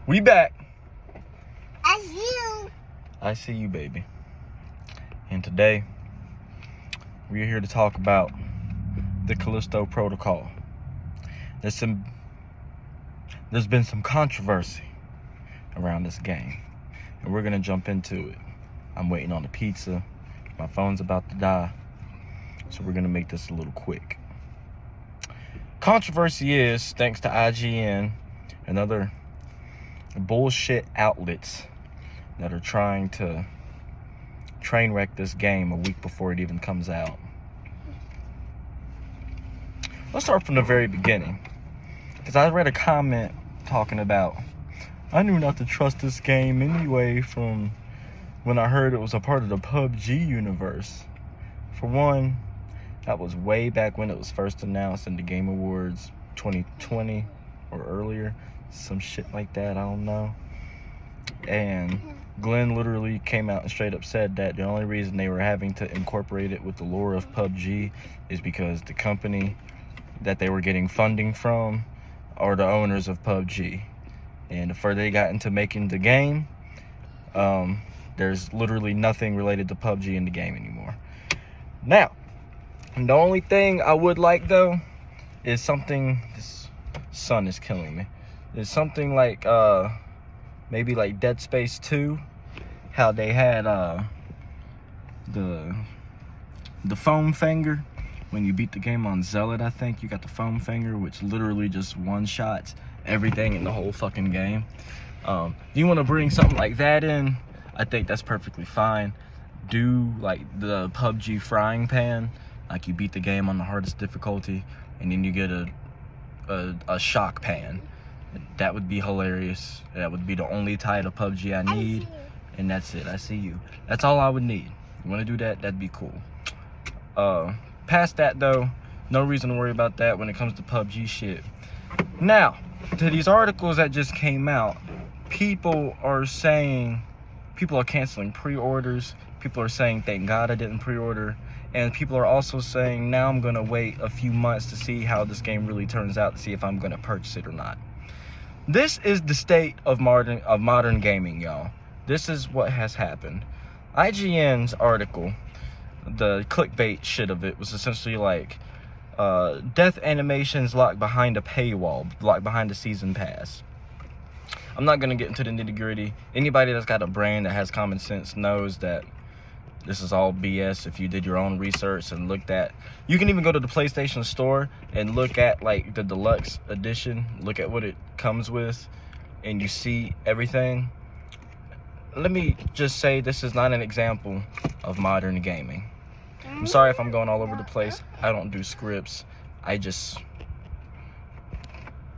We back. I see you. I see you, baby. And today, we're here to talk about the Callisto protocol. There's been some controversy around this game, and we're gonna jump into it. I'm waiting on the pizza. My phone's about to die, so we're gonna make this a little quick. Controversy is thanks to IGN and other bullshit outlets that are trying to train wreck this game a week before it even comes out. Let's start from the very beginning, because I read a comment talking about, I knew not to trust this game anyway from when I heard it was a part of the PUBG universe. For one, that was way back when it was first announced in the Game Awards 2020 or earlier, some shit like that, I don't know. And Glenn literally came out and straight up said that the only reason they were having to incorporate it with the lore of PUBG is because the company that they were getting funding from are the owners of PUBG. And the further they got into making the game, there's literally nothing related to PUBG in the game anymore. Now, the only thing I would like, though, is something... This sun is killing me. Is something like, maybe like Dead Space 2. How they had, the foam finger. When you beat the game on Zealot, I think, you got the foam finger, which literally just one-shots everything in the whole fucking game. If you want to bring something like that in, I think that's perfectly fine. Do, like, the PUBG frying pan. Like, you beat the game on the hardest difficulty, and then you get a shock pan. That would be hilarious. That would be the only type of PUBG I need. And that's it. I see you. That's all I would need. You want to do that? That'd be cool. Past that, though, no reason to worry about that when it comes to PUBG shit. Now, to these articles that just came out, people are canceling pre-orders. People are saying, thank God I didn't pre-order. And people are also saying, now I'm going to wait a few months to see how this game really turns out, to see if I'm going to purchase it or not. This is the state of modern gaming, y'all. This is what has happened. IGN's article, the clickbait shit of it, was essentially like, death animations locked behind a paywall, locked behind a season pass. I'm not going to get into the nitty-gritty. Anybody that's got a brain that has common sense knows that this is all BS. If you did your own research and looked at... You can even go to the PlayStation Store and look at, like, the deluxe edition. Look at what it comes with, and you see everything. Let me just say, this is not an example of modern gaming. I'm sorry if I'm going all over the place. I don't do scripts. I just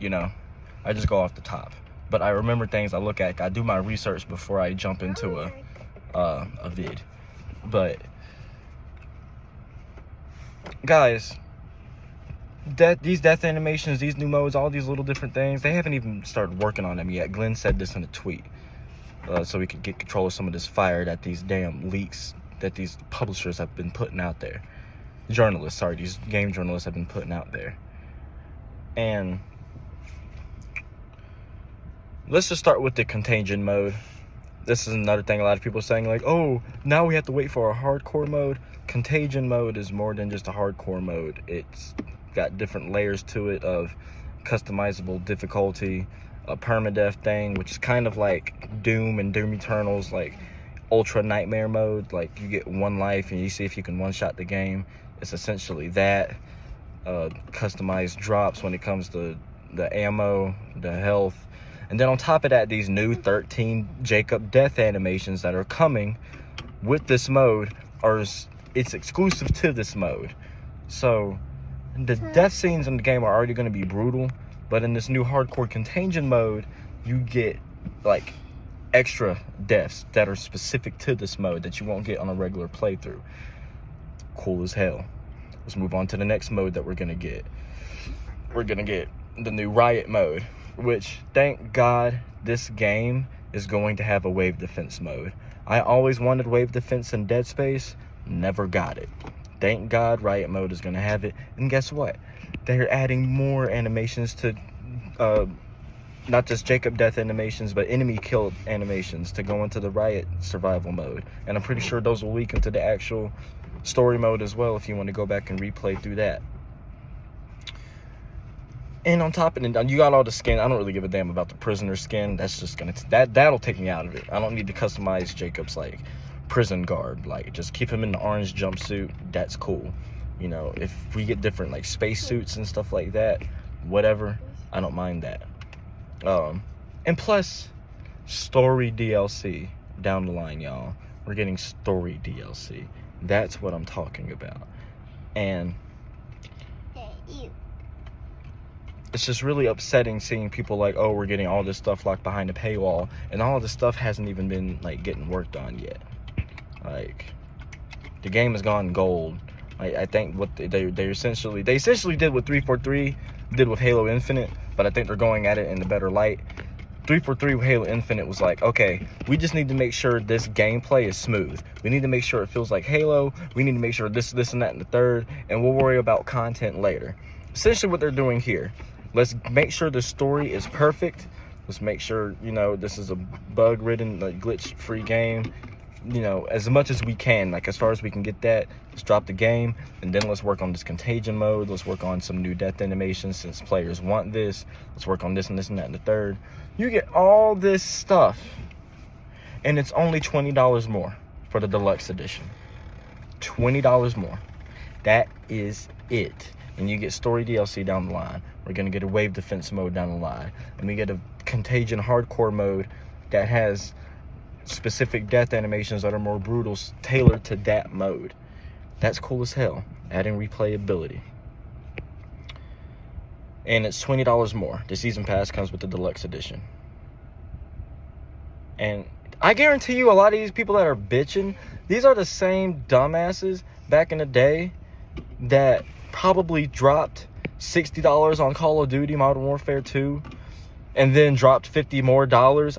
go off the top. But I remember things I look at. I do my research before I jump into a vid. But guys, these death animations, these new modes, all these little different things, they haven't even started working on them yet. Glenn said this in a tweet, so we could get control of some of this fire that these damn leaks that these publishers have been putting out there. These game journalists have been putting out there. And let's just start with the contagion mode. This is another thing a lot of people are saying, like, oh, now we have to wait for a hardcore mode. Contagion mode is more than just a hardcore mode. It's got different layers to it of customizable difficulty, a permadeath thing, which is kind of like Doom and Doom Eternal's, like, ultra nightmare mode. Like, you get one life and you see if you can one-shot the game. It's essentially that. Customized drops when it comes to the ammo, the health. And then on top of that, these new 13 Jacob death animations that are coming with this mode it's exclusive to this mode. So the death scenes in the game are already going to be brutal, but in this new hardcore contagion mode, you get like extra deaths that are specific to this mode that you won't get on a regular playthrough. Cool as hell. Let's move on to the next mode that we're going to get. We're going to get the new riot mode, which, thank God, this game is going to have a wave defense mode. I always wanted wave defense in Dead Space, never got it. Thank God riot mode is going to have it. And guess what? They're adding more animations to not just Jacob death animations, but enemy kill animations to go into the riot survival mode. And I'm pretty sure those will leak into the actual story mode as well if you want to go back and replay through that. And on top of it, you got all the skin. I don't really give a damn about the prisoner skin. That's just gonna that'll take me out of it. I don't need to customize Jacob's like prison guard. Like, just keep him in the orange jumpsuit. That's cool. You know, if we get different like space suits and stuff like that, whatever, I don't mind that. And plus, story DLC down the line, y'all. We're getting story DLC. That's what I'm talking about. And it's just really upsetting seeing people like, oh, we're getting all this stuff locked behind a paywall, and all of this stuff hasn't even been like getting worked on yet. Like, the game has gone gold. I think what they essentially did what 343 did with Halo Infinite, but I think they're going at it in a better light. 343 with Halo Infinite was like, okay, we just need to make sure this gameplay is smooth. We need to make sure it feels like Halo. We need to make sure this, and that, and the third, and we'll worry about content later. Essentially what they're doing here. Let's make sure the story is perfect. Let's make sure, you know, this is a bug-ridden, like, glitch-free game. You know, as much as we can, like, as far as we can get that, let's drop the game, and then let's work on this contagion mode. Let's work on some new death animations since players want this. Let's work on this, and that, and the third. You get all this stuff, and it's only $20 more for the deluxe edition. $20 more. That is it. And you get story DLC down the line. We're going to get a wave defense mode down the line. And we get a contagion hardcore mode that has specific death animations that are more brutal, tailored to that mode. That's cool as hell. Adding replayability. And it's $20 more. The season pass comes with the deluxe edition. And I guarantee you a lot of these people that are bitching, these are the same dumbasses back in the day that probably dropped $60 on Call of Duty Modern Warfare 2 and then dropped $50 more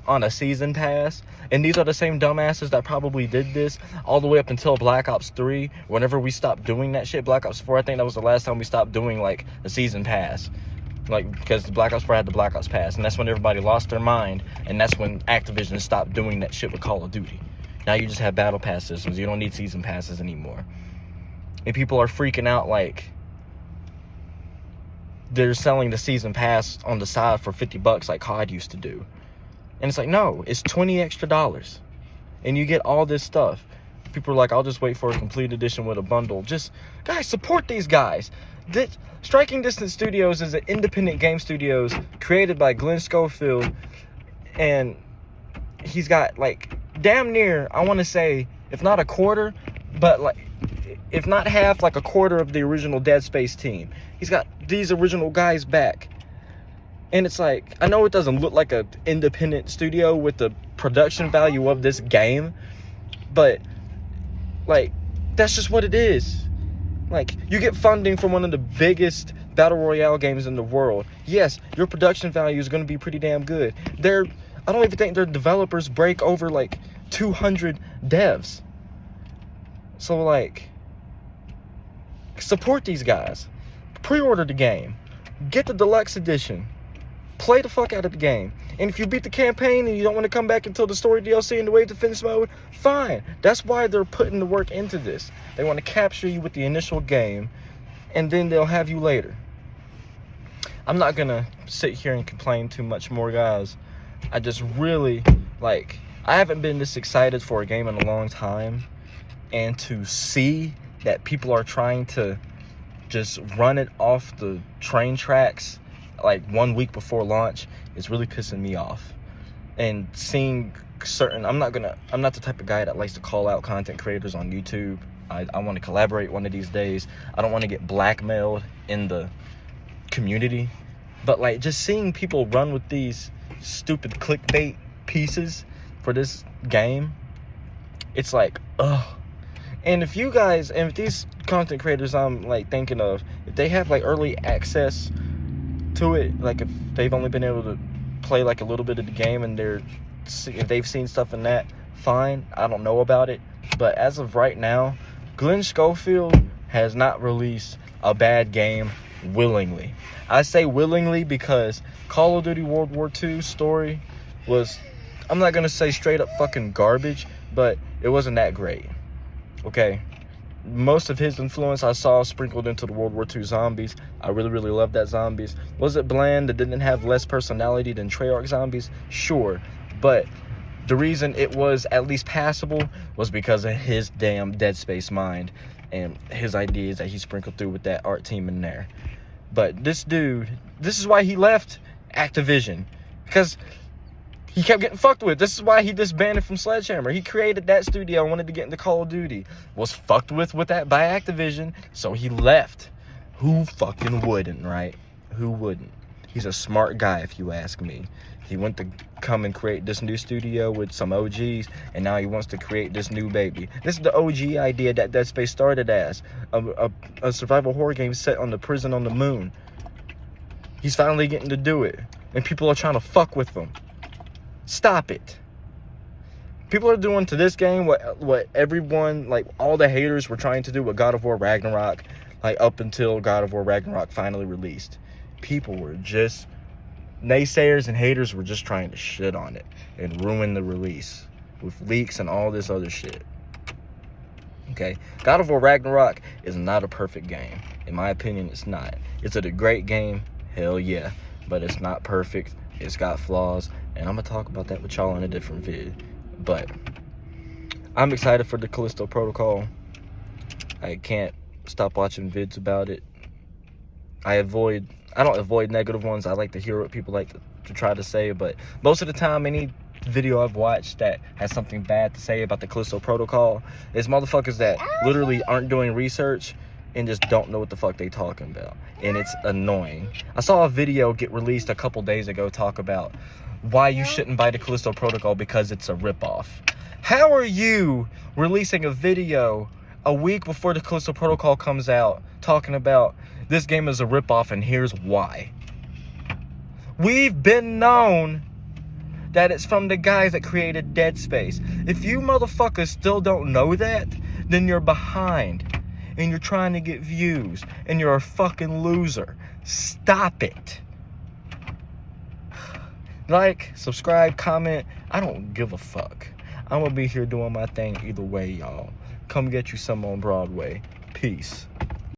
on a season pass. And these are the same dumbasses that probably did this all the way up until Black Ops 3. Whenever we stopped doing that shit, Black Ops 4, I think that was the last time we stopped doing like a season pass. Like, because Black Ops 4 had the Black Ops pass, and that's when everybody lost their mind, and that's when Activision stopped doing that shit with Call of Duty. Now you just have battle pass systems. You don't need season passes anymore. And people are freaking out like they're selling the season pass on the side for $50 like COD used to do. And it's like, no, it's $20 extra. And you get all this stuff. People are like, I'll just wait for a complete edition with a bundle. Just, guys, support these guys. Striking Distance Studios is an independent game studios created by Glenn Schofield. And he's got, like, damn near, I want to say, if not a quarter, but, like, if not half, like a quarter of the original Dead Space team. He's got these original guys back. And it's like, I know it doesn't look like an independent studio with the production value of this game, but, like, that's just what it is. Like, you get funding from one of the biggest battle royale games in the world. Yes, your production value is going to be pretty damn good. I don't even think their developers break over, like, 200 devs. So, like, support these guys. Pre-order the game. Get the deluxe edition. Play the fuck out of the game. And if you beat the campaign and you don't want to come back until the story DLC and the wave defense mode, fine. That's why they're putting the work into this. They want to capture you with the initial game, and then they'll have you later. I'm not going to sit here and complain too much more, guys. I just really, like, I haven't been this excited for a game in a long time. And to see that people are trying to just run it off the train tracks like 1 week before launch is really pissing me off. And seeing certain, I'm not the type of guy that likes to call out content creators on YouTube. I want to collaborate one of these days. I don't want to get blackmailed in the community. But, like, just seeing people run with these stupid clickbait pieces for this game, it's like, ugh. And if you guys, and if these content creators I'm, like, thinking of, if they have, like, early access to it, like, if they've only been able to play, like, a little bit of the game and if they've seen stuff in that, fine. I don't know about it. But as of right now, Glenn Schofield has not released a bad game willingly. I say willingly because Call of Duty World War II story was, I'm not going to say straight up fucking garbage, but it wasn't that great. Okay? Most of his influence I saw sprinkled into the World War II zombies. I really, really loved that zombies. Was it bland? It didn't have less personality than Treyarch zombies? Sure. But the reason it was at least passable was because of his damn Dead Space mind and his ideas that he sprinkled through with that art team in there. But this dude, this is why he left Activision. Because he kept getting fucked with. This is why he disbanded from Sledgehammer. He created that studio and wanted to get into Call of Duty. Was fucked with that by Activision, so he left. Who fucking wouldn't, right? Who wouldn't? He's a smart guy, if you ask me. He went to come and create this new studio with some OGs, and now he wants to create this new baby. This is the OG idea that Dead Space started as. A survival horror game set on the prison on the moon. He's finally getting to do it, and people are trying to fuck with him. Stop it. People are doing to this game what everyone, like all the haters were trying to do with God of War Ragnarok, like up until God of War Ragnarok finally released. People were just, naysayers and haters were just trying to shit on it and ruin the release with leaks and all this other shit. Okay, God of War Ragnarok is not a perfect game. In my opinion, it's not. Is it a great game? Hell yeah. But it's not perfect. It's got flaws. And I'm going to talk about that with y'all in a different vid. But I'm excited for the Callisto Protocol. I can't stop watching vids about it. I don't avoid negative ones. I like to hear what people like to try to say. But most of the time, any video I've watched that has something bad to say about the Callisto Protocol is motherfuckers that literally aren't doing research and just don't know what the fuck they talking about. And it's annoying. I saw a video get released a couple days ago talk about why you shouldn't buy the Callisto Protocol because it's a ripoff. How are you releasing a video a week before the Callisto Protocol comes out talking about this game is a ripoff and here's why? We've been known that it's from the guys that created Dead Space. If you motherfuckers still don't know that, then you're behind. And you're trying to get views. And you're a fucking loser. Stop it. Like, subscribe, comment. I don't give a fuck. I'm gonna be here doing my thing either way, y'all. Come get you some on Broadway. Peace.